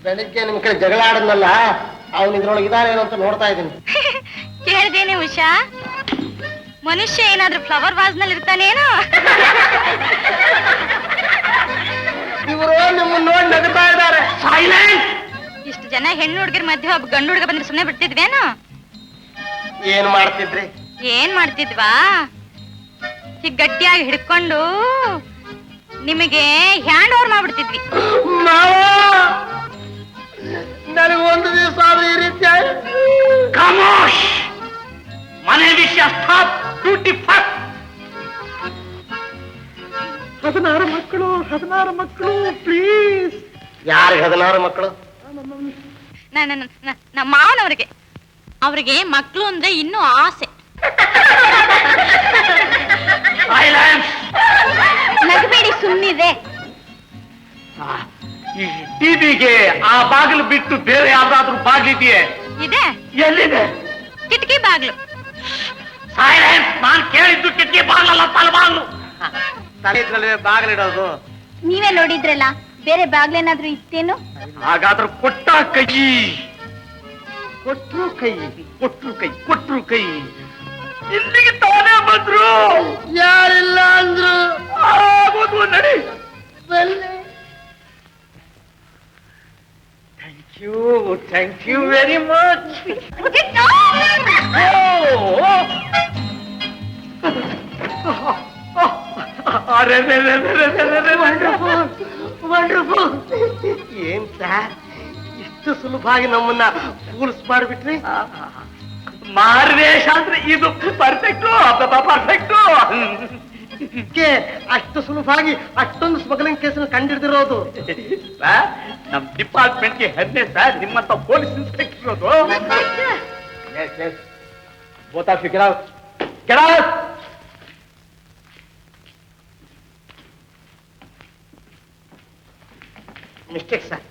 ಬೆಳಿಗ್ಗೆ ನಿಮ್ ಕಡೆ ಜಗಳ ಆಡದ್ನಲ್ಲ, ಅವನು ಇದ್ರೊಳಗೆ ಇದಾನೇನೋ ಅಂತ ನೋಡ್ತಾ ಇದ್ದೀನಿ. ಕೇಳ್ದೇನೆ ಉಷಾ, ಮನುಷ್ಯ ಏನಾದ್ರೂ ಫ್ಲವರ್ ವಾಸ್ ನಲ್ಲಿ ಇರ್ತಾನೇನೋ? ಇವರು ನಿಮ್ಮನ್ನ ನೋಡಿ ನಗ್ತಾ ಇದ್ದಾರೆ. ಇಷ್ಟು ಜನ ಹೆಣ್ಣು ಹುಡುಗರ ಮಧ್ಯೆ ಒಬ್ಬ ಗಂಡು ಹುಡುಗ ಬಂದ್ರೆ ಸುಮ್ಮನೆ ಬಿಡ್ತಿದ್ವೇನೋ? ಏನ್ ಮಾಡ್ತಿದ್ರಿ? ಏನ್ ಮಾಡ್ತಿದ್ವಾ, ಹೀಗ್ ಗಟ್ಟಿಯಾಗಿ ಹಿಡ್ಕೊಂಡು ನಿಮಗೆ ಹ್ಯಾಂಡ್ ಓವರ್ ಮಾಡ್ಬಿಡ್ತಿದ್ವಿ. ನನಗೊಂದು ದಿವಸ ಈ ರೀತಿ ಮನೆ ವಿಷಯ ಸ್ಟಾಪ್. 16 ಮಕ್ಕಳು ಪ್ಲೀಸ್. ಯಾರಿಗೆ 16 ಮಕ್ಕಳು? ನಮ್ಮ ಮಾವನವ್ರಿಗೆ. ಅವ್ರಿಗೆ ಮಕ್ಕಳು ಅಂದ್ರೆ ಇನ್ನೂ ಆಸೆ. ನಗಬೇಡಿ, ಸುಮ್ಮನಿದೆ. ಈ ಟಿವಿಗೆ ಆ ಬಾಗಿಲು ಬಿಟ್ಟು ಬೇರೆ ಯಾವ್ದಾದ್ರು ಬಾಗಿಲಿದೆಯೇ? ಇದೆ. ಎಲ್ಲಿದೆ? ಕಿಟಕಿ ಬಾಗ್ಲು. ನಾನು ಕೇಳಿದ್ದು ಕಿಟಕಿ ಬಾಗ್ಲಲ್ಲ, ತಲಬಾಗ್ಲು. ಬಾಗಿಲಿಡೋದು ನೀವೇ ನೋಡಿದ್ರಲ್ಲ, ಬೇರೆ ಬಾಗ್ಲೇನಾದ್ರೂ ಇತ್ತೇನು? ಹಾಗಾದ್ರೂ ಕೊಟ್ಟ ಕೈ. ಕೊಟ್ರು ಕೈ. ಇಲ್ಲಿಗೆ ತಾನೇ ಬಂದ್ರು. ಯಾರಿಲ್ಲ ಅಂದ್ರು. ನಡಿ. Thank you very much. ಏನ್ ಸರ್, ಇಷ್ಟು ಸುಲಭವಾಗಿ ನಮ್ಮನ್ನ ಫೂಲ್ಸ್ ಮಾಡಿಬಿಟ್ರಿ? ಮಾರ್ವೇಷ ಅಂದ್ರೆ ಇದು ಪರ್ಫೆಕ್ಟು. ಅಷ್ಟು ಸುಲಭವಾಗಿ ಅಷ್ಟೊಂದು ಸ್ಮಗ್ಲಿಂಗ್ ಕೇಸನ್ನು ಕಂಡಿಡ್ದಿರೋದು ನಮ್ ಡಿಪಾರ್ಟ್ಮೆಂಟ್ಗೆ ಹೆಮ್ಮೆ ಸರ್, ನಿಮ್ಮಂತ ಪೊಲೀಸ್ ಇನ್ಸ್ಪೆಕ್ಟರ್ ಇರೋದು. Both of you get out. Get out! Mistake sir.